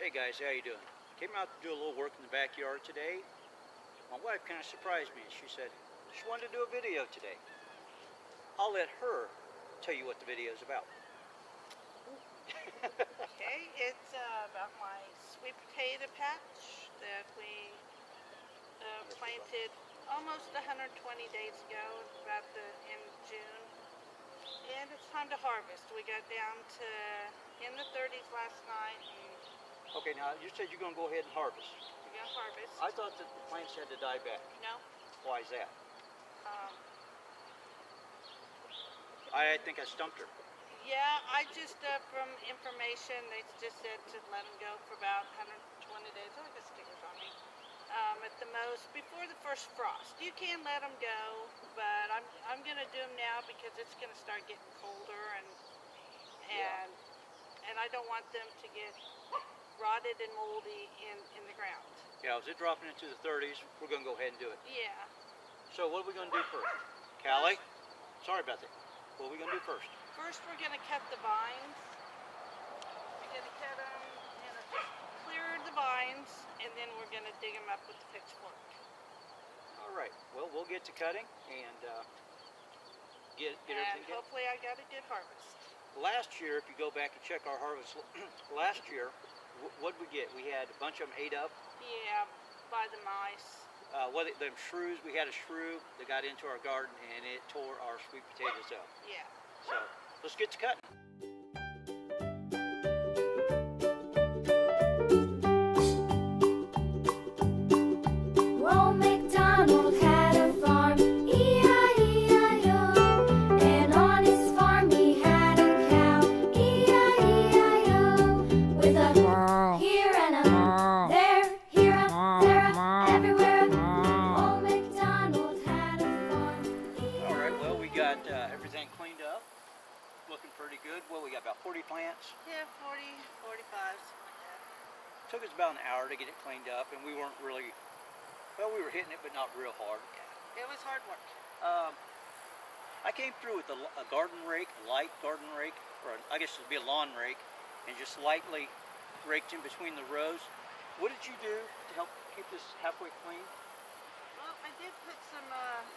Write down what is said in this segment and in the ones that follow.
Hey guys, how you doing? Came out to do a little work in the backyard today. My wife kind of surprised me. She said she wanted to do a video today. I'll let her tell you what the video is about. Okay, it's about my sweet potato patch that we planted almost 120 days ago, about in June. And it's time to harvest. We got down to in the 30s last night. Okay, now you said you're going to go ahead and harvest. We're going to harvest. I thought that the plants had to die back. No. Why is that? I think I stumped her. Yeah, I just, from information, they just said to let them go for about 120 days. Oh, I got stickers on me. At the most, before the first frost. You can let them go, but I'm going to do them now because it's going to start getting colder, and I don't want them to get rotted and moldy in the ground. Yeah, is it dropping into the 30s? We're going to go ahead and do it. Yeah. So what are we going to do first? Callie? Sorry about that. What are we going to do first? First, we're going to cut the vines. We're going to cut them and just clear the vines, and then we're going to dig them up with the pitchfork. All right. Well, we'll get to cutting and get everything done. Hopefully I got a good harvest. Last year, if you go back and check our harvest, last year, what did we get? We had a bunch of them ate up. Yeah, by the mice. Them shrews, we had a shrew that got into our garden and it tore our sweet potatoes up. Yeah. So let's get to cutting. Well, MacDonald had a farm, E-I-E-I-O, and on his farm he had a cow, E-I-E-I-O, with a here and a there, here a there, everywhere. Old MacDonald had a farm. All right, well, we got everything cleaned up, looking pretty good. Well, we got about 40 plants. Yeah, 40, 45, something like that. Took us about an hour to get it cleaned up, and we weren't really, well, we were hitting it, but not real hard. Yeah, it was hard work. I came through with a garden rake, a light garden rake, or I guess it would be a lawn rake, and just lightly raked in between the rows. What did you do to help keep this halfway clean? Well, I did put some,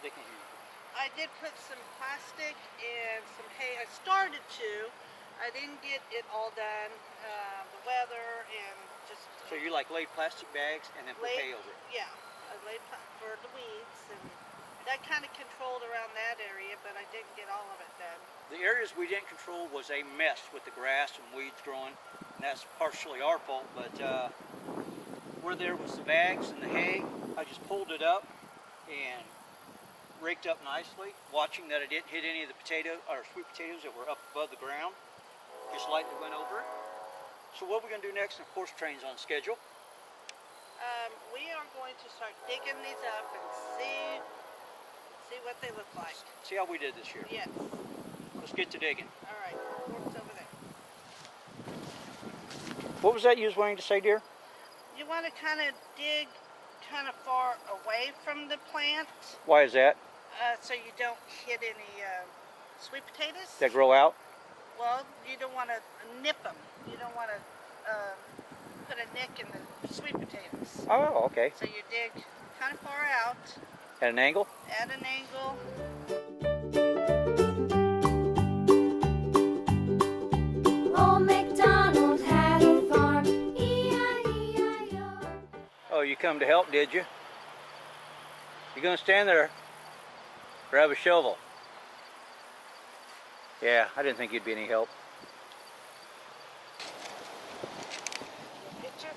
They can hear you. I did put some plastic and some hay. I started to. I didn't get it all done. The weather and just... So you like laid plastic bags and then put hay over it? Yeah, I laid for the weeds, and that kind of controlled around that area, but I didn't get all of it done. The areas we didn't control was a mess with the grass and weeds growing, and that's partially our fault, but where there was the bags and the hay, I just pulled it up and raked up nicely, watching that it didn't hit any of the sweet potatoes that were up above the ground. Just lightly went over it. So what we're going to do next, and of course train's on schedule. We are going to start digging these up and see what they look like. See how we did this year. Yes. Let's get to digging. All right, fork's over there. What was that you was wanting to say, dear? You want to kind of dig kind of far away from the plant, Why is that? so you don't hit any sweet potatoes. That grow out? Well, you don't want to nip them. You don't want to put a nick in the sweet potatoes. Oh, okay. So you dig kind of far out At an angle? at an angle. Old MacDonald had a farm, E-I-E-I-O. Oh, you come to help, did you? You gonna stand there? Grab a shovel. Yeah, I didn't think you'd be any help. Picture.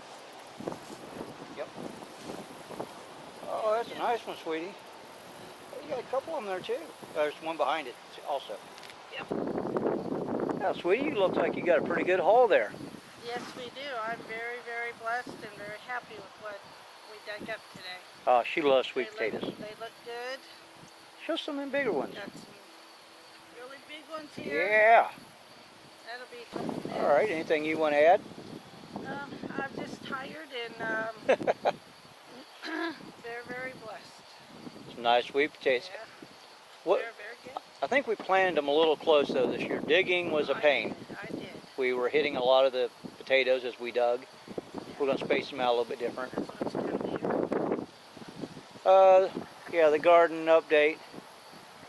Yep. Oh, that's a nice one, sweetie. Oh, you got a couple of them there too. There's one behind it also. Yep. Now, sweetie, you look like you got a pretty good haul there. Yes, we do. I'm very, very blessed and very happy with what we dug up today. Oh, she loves sweet potatoes. They look good. Show some of them bigger ones. Got some really big ones here. Yeah. That'll be a couple days. All right, anything you want to add? I'm just tired and they're very blessed. Some nice sweet potatoes. Yeah, What? they're very good. I think we planned them a little close though this year. Digging was a pain. I did. We were hitting a lot of the potatoes as we dug, We're going to space them out a little bit different. That's what it's gonna be. Yeah, the garden update.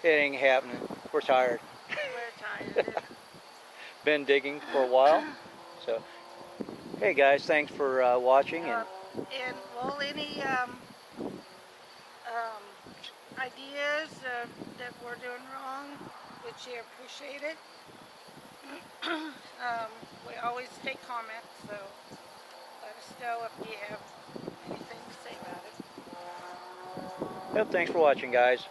It ain't happening. We're tired. We're tired. Been digging for a while. So, hey guys, thanks for watching. And well, any ideas that we're doing wrong, which you appreciate it. We always take comments, so let us know if you have anything to say about it. Yep, thanks for watching, guys.